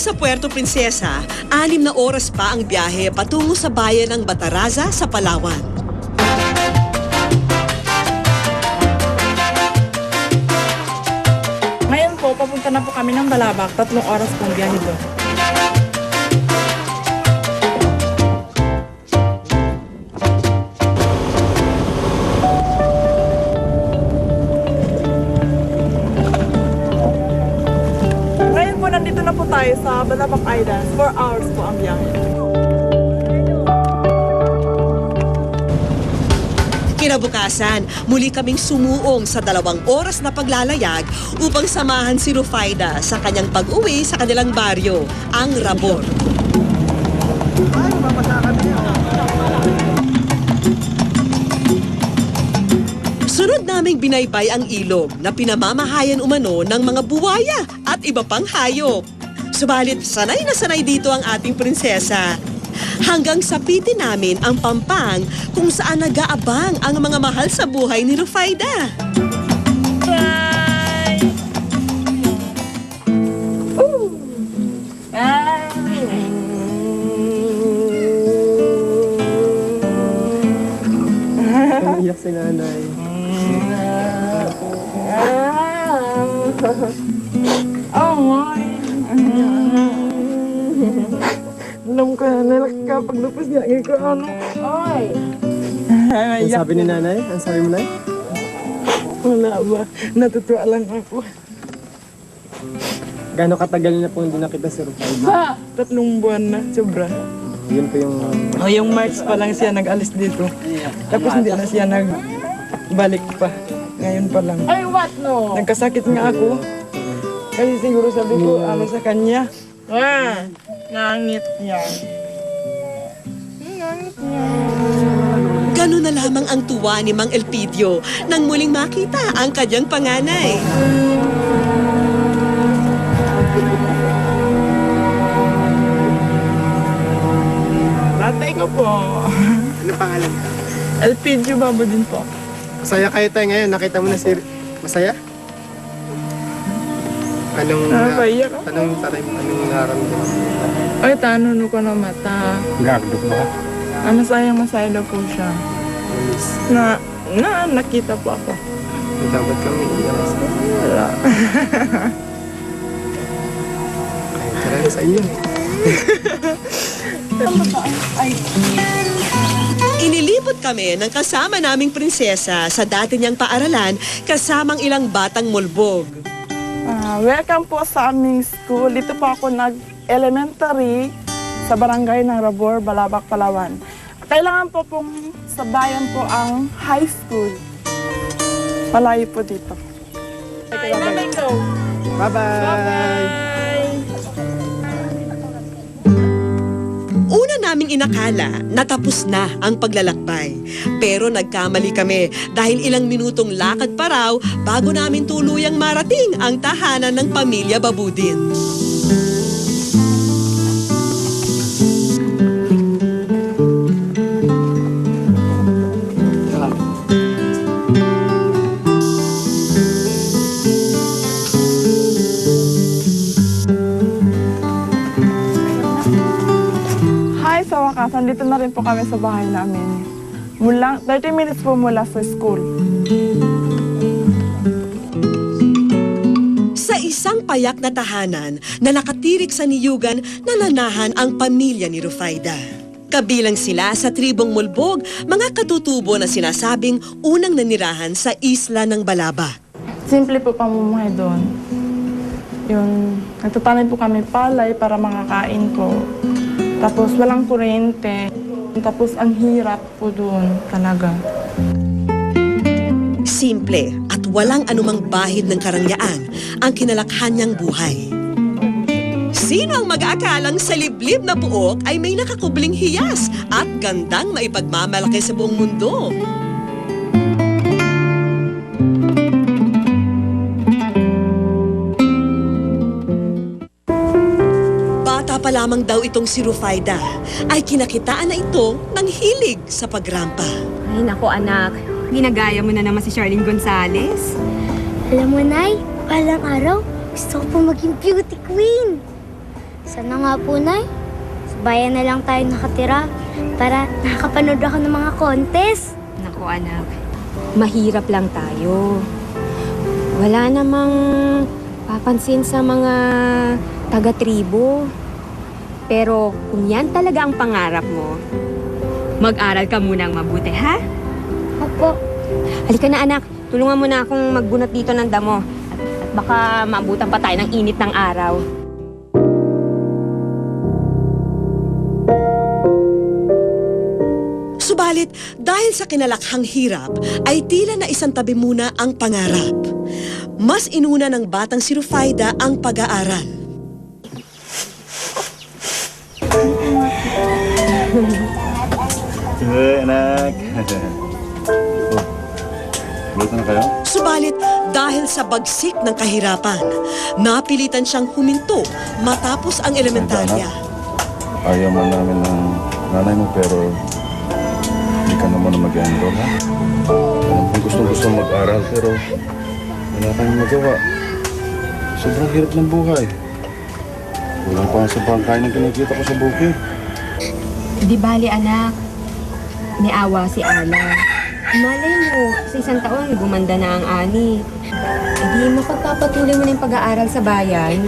sa Puerto Princesa, 6 na oras pa ang biyahe patungo sa bayan ng Bataraza sa Palawan. Ngayon po, papunta na po kami ng Balabac. 3 oras pong biyahe doon. Ngayon po, nandito na po tayo sa Balabac Islands. 4 hours po ang biyahe. Kinabukasan, muli kaming sumuong sa 2 oras na paglalayag upang samahan si Rufaida sa kanyang pag-uwi sa kanilang baryo, ang Rabor. Sunod naming binaybay ang ilog na pinamamahayan umano ng mga buwaya at iba pang hayop. Subalit sanay na sanay dito ang ating prinsesa. Hanggang sapitin namin ang pampang kung saan nag-aabang ang mga mahal sa buhay ni Rufaida. Bye! Iyak si nanay. Oh my! Alam ko na kapag lupos niya, ko ano. Oy! Ang sabi ni nanay? Ang sabi mo, nay? Wala ba? Natutuwa lang ako. Gano'ng katagal na po hindi nakita si Rufaida? 3 buwan na, sobra. Yun po yung... Yung March pa lang siya nag-alis dito. Tapos hindi na siya nagbalik pa. Ngayon pa lang. Ay, what no? Nagkasakit nga ako. Kasi siguro sabi ko, ano sa kanya. Nangit yan. Nangit yan. Ganun na lamang ang tuwa ni Mang Elpidio nang muling makita ang kanyang panganay. Tatay ko po. Ano pangalan ka? Elpidio Babo din po. Masaya kayo tayo ngayon. Nakita mo na si... Masaya? Anong... Nakakaiyak ako. Anong nararamdaman? Ay, tanong ko na mata. Gagdok ba? Masaya daw po siya. Nakita po ako. Dapat kami iiyak sa... Wala. Ay, tara na sa inyo. Inilibot kami ng kasama naming prinsesa sa dati niyang paaralan kasamang ilang batang mulbog. Welcome po sa aming school. Dito po ako nag-elementary sa barangay ng Rabor, Balabac, Palawan. Kailangan po pong sa bayan po ang high school. Malayo po dito. Bye-bye! Una naming inakala na tapos na ang paglalakbay. Pero nagkamali kami dahil ilang minutong lakad pa raw bago namin tuluyang marating ang tahanan ng pamilya Babudin. Sa wakas, nandito na rin po kami sa bahay namin. 30 minutes po mula sa school. Sa isang payak na tahanan na nakatirik sa niyugan, nananahan ang pamilya ni Rufaida. Kabilang sila sa tribong Mulbog, mga katutubo na sinasabing unang nanirahan sa isla ng Balabac. Simple po pamumuhay doon. Nagtatanim po kami palay para makakain po. Tapos walang kuryente. Tapos ang hirap po doon talaga. Simple at walang anumang bahid ng karangyaan ang kinalakhan niyang buhay. Sino ang mag-aakalang sa liblib na buok ay may nakakubling hiyas at gandang maipagmamalaki sa buong mundo? Pa lamang daw itong si Rufaida ay kinakitaan na ito ng hilig sa pagrampa. Ay nako anak, ginagaya mo na naman si Charlene Gonzalez. Alam mo, Nay, balang araw, gusto ko po maging beauty queen. Sa Sana nga po, Nay. Sa bayan na lang tayo nakatira para nakakapanood ako ng mga contest. Naku anak, mahirap lang tayo. Wala namang papansin sa mga taga-tribo. Pero kung yan talaga ang pangarap mo, mag-aral ka munang mabuti, ha? Opo. Halika na anak, tulungan mo na akong magbunot dito ng damo. At baka maabutan pa tayo ng init ng araw. Subalit, dahil sa kinalakhang hirap, ay tila na isang tabi muna ang pangarap. Mas inuna ng batang si Rufaida ang pag-aaral. Anak. Oh, luto na kayo? Subalit, dahil sa bagsik ng kahirapan, napilitan siyang huminto matapos ang elementarya. Ayaw man namin ng nanay mo pero hindi ka naman na mag-enroll, ha? Alam kong gusto mag-aral pero wala tayong magawa. Sobrang hirap ng buhay. Walang pa sa bangkay ng kinikita ko sa bukid. Di bali anak, may awa si Ala. Malay mo, sa isang taon, gumanda na ang ani. E di mapagpapatuloy mo na yung pag-aaral sa bayan.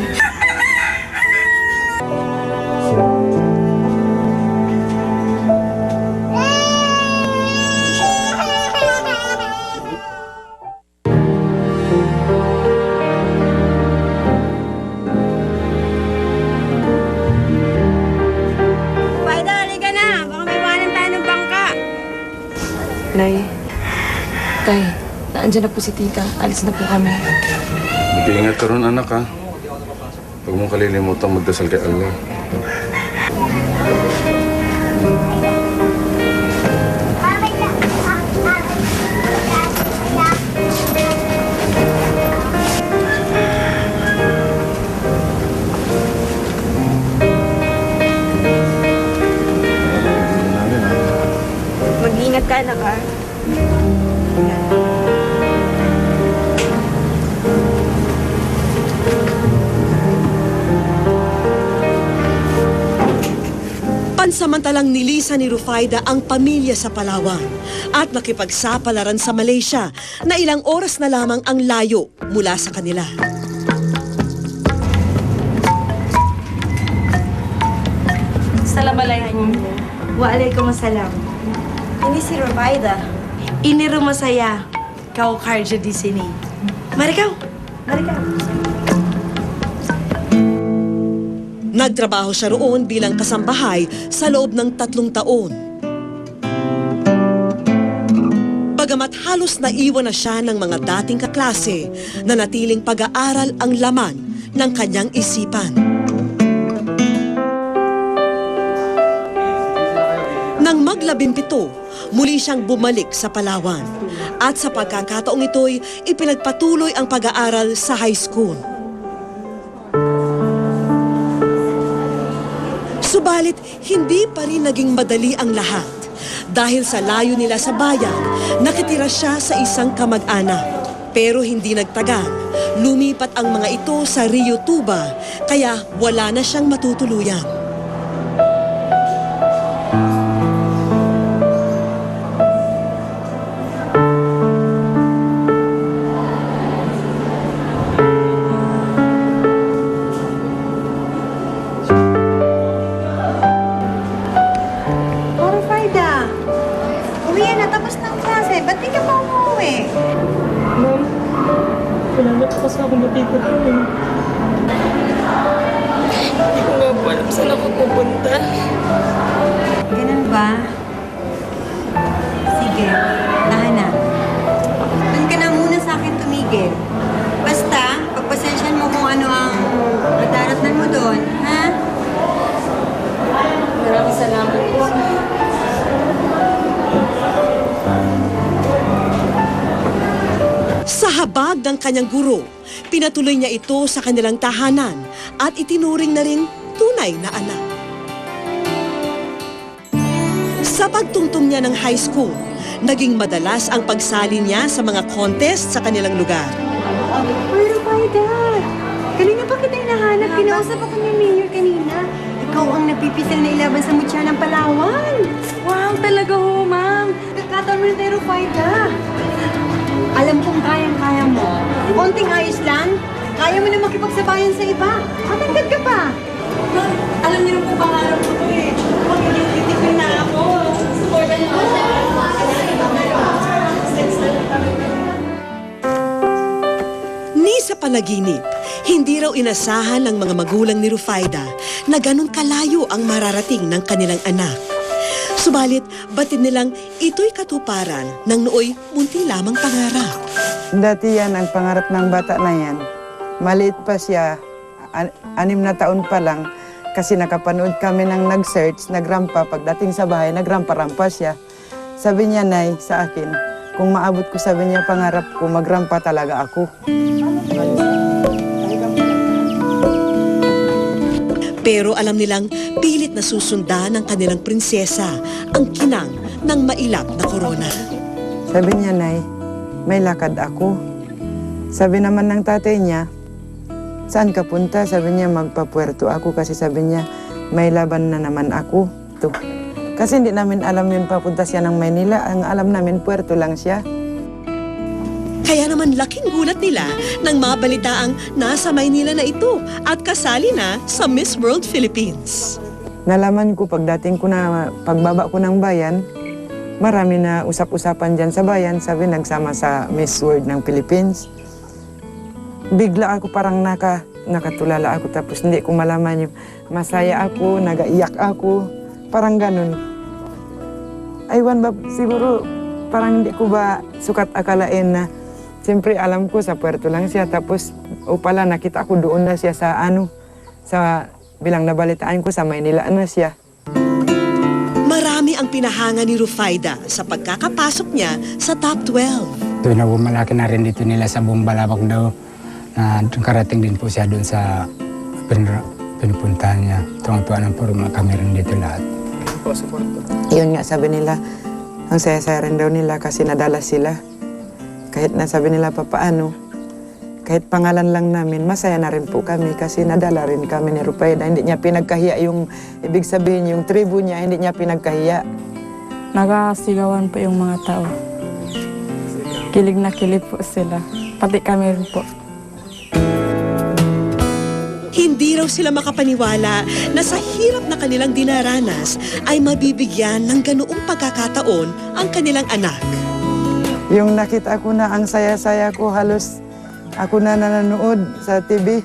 Paida, halika na! Baka may iwanan tayo ng bangka! Nay, Tay, naandyan na po si Tita. Alis na po kami. Mag-iingat ka ron, anak, ha? Huwag mong kalilimutan magdasal kay Allah. Mag-iingat ka, anak, ha? Pansamantalang nilisan ni Rufaida ang pamilya sa Palawan at nakipagsapalaran sa Malaysia na ilang oras na lamang ang layo mula sa kanila. Assalamualaikum. Waalaikumsalam. Ini si Rufaida. Ini rumah saya. Kau kerja di sini. Mari kau. Mari kau. Nagtrabaho siya roon bilang kasambahay sa loob ng 3 taon. Bagamat halos naiwan na siya ng mga dating kaklase, nanatiling pag-aaral ang laman ng kanyang isipan. Nang mag-17, muli siyang bumalik sa Palawan. At sa pagkakataong ito'y ipinagpatuloy ang pag-aaral sa high school. Subalit, hindi pa rin naging madali ang lahat. Dahil sa layo nila sa bayan, nakitira siya sa isang kamag-anak. Pero hindi nagtagal, lumipat ang mga ito sa Rio Tuba, kaya wala na siyang matutuluyan. Rufaida. Uwi na. Tapos ng klase. Ba't di ka pa umuwi? Ma'am, kailangan po kasi ako matitira eh. Hindi ko nga po alam saan ako pupunta. Ganun ba? Sige. Nahana. Doon ka na muna sa akin tumigil. Basta, pagpasensyan mo kung ano ang madaratnan mo doon. Ha? Maraming salamat po. Sa habag ng kanyang guro, pinatuloy niya ito sa kanilang tahanan at itinuring na rin tunay na anak. Sa pagtungtong niya ng high school, naging madalas ang pagsali niya sa mga contest sa kanilang lugar. Uy, Rufaida! Kanina pa kita hinahanap. Kinausap ako ni Mayor kanina. ikaw ang napipisil na ilaban sa mutya ng Palawan. Wow, talaga ho, ma'am. Nagkataon mo na tayo, Rufida. Alam kong kayang-kaya mo. Konting ayos lang, kaya mo na makipagsabayan sa iba. Matangkad ka pa. Ma'am, alam niyo na po pangarap ko to eh. Magiging titipin na ako. Supportan niyo ako. Ni sa panaginip, hindi raw inasahan ng mga magulang ni Rufida na ganun kalayo ang mararating ng kanilang anak. Subalit, batid nilang ito'y katuparan ng nooy munti lamang pangarap. Dati yan ang pangarap ng bata na yan. Maliit pa siya, 6 na taon pa lang, kasi nakapanood kami ng nag-search, nagrampa. Pagdating sa bahay, nagrampa-rampa siya. Sabi niya, Nay, sa akin, kung maabot ko, sabi niya, pangarap ko, magrampa talaga ako. Pero alam nilang pilit na susundan ng kanilang prinsesa ang kinang ng mailap na korona. Sabi niya, Nay, may lakad ako. Sabi naman ng tatay niya, saan ka punta? Sabi niya, magpapuerto ako kasi sabi niya, may laban na naman ako. To. Kasi hindi namin alam yun papunta siya ng Maynila. Ang alam namin, puerto lang siya. Kaya naman laking gulat nila nang mabalitaang nasa Maynila na ito at kasali na sa Miss World Philippines. Nalaman ko pagdating ko na, pagbaba ko ng bayan, marami na usap-usapan dyan sa bayan. Sabi, nagsama sa Miss World ng Philippines. Bigla ako parang nakatulala ako tapos hindi ko malaman yung masaya ako, nagaiyak ako, parang ganun. Aywan ba, siguro parang hindi ko ba sukat akalain na siyempre alam ko sa puerto lang siya tapos pala nakita ko doon na siya sa bilang nabalitaan ko sa Maynila na siya. Marami ang pinahanga ni Rufida sa pagkakapasok niya sa top 12. Ito na malaki na rin dito nila sa buong Balabac daw na karating din po siya doon sa pinupuntahan niya. Tuwang-tuwa na po kami rin dito lahat. Yun nga sabi nila, ang saya-saya rin daw nila kasi nadala sila. Kahit nasabi nila papaano, kahit pangalan lang namin, masaya na rin po kami kasi nadala rin kami ni Rufida. Hindi niya pinagkahiya yung, ibig sabihin, yung tribu niya, hindi niya pinagkahiya. Nagasigawan po yung mga tao. Kilig na kilig po sila. Pati kami rin po. Hindi raw sila makapaniwala na sa hirap na kanilang dinaranas ay mabibigyan ng ganoong pagkakataon ang kanilang anak. Yung nakita ko na ang saya-saya ko, halos ako na nanonood sa TV.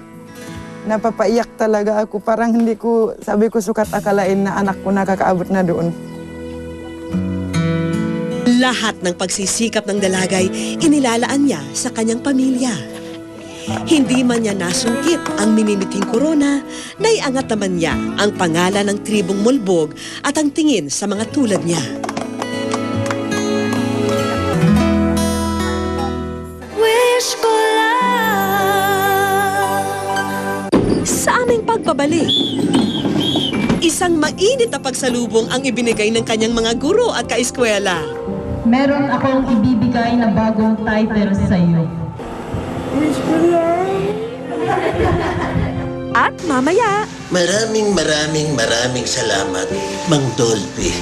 Napapaiyak talaga ako. Parang hindi ko, sabi ko sukat akalain na anak ko nakakaabot na doon. Lahat ng pagsisikap ng dalagay inilalaan niya sa kanyang pamilya. Hindi man niya nasungkit ang minimiting korona, naiangat naman niya ang pangalan ng tribong Mulbog at ang tingin sa mga tulad niya. Wish ko Sa aming pagbabalik, isang mainit na pagsalubong ang ibinigay ng kanyang mga guro at kaeskwela. Meron akong ibibigay na bagong title sa iyo. At mamaya, Maraming salamat, Mang Dolphy.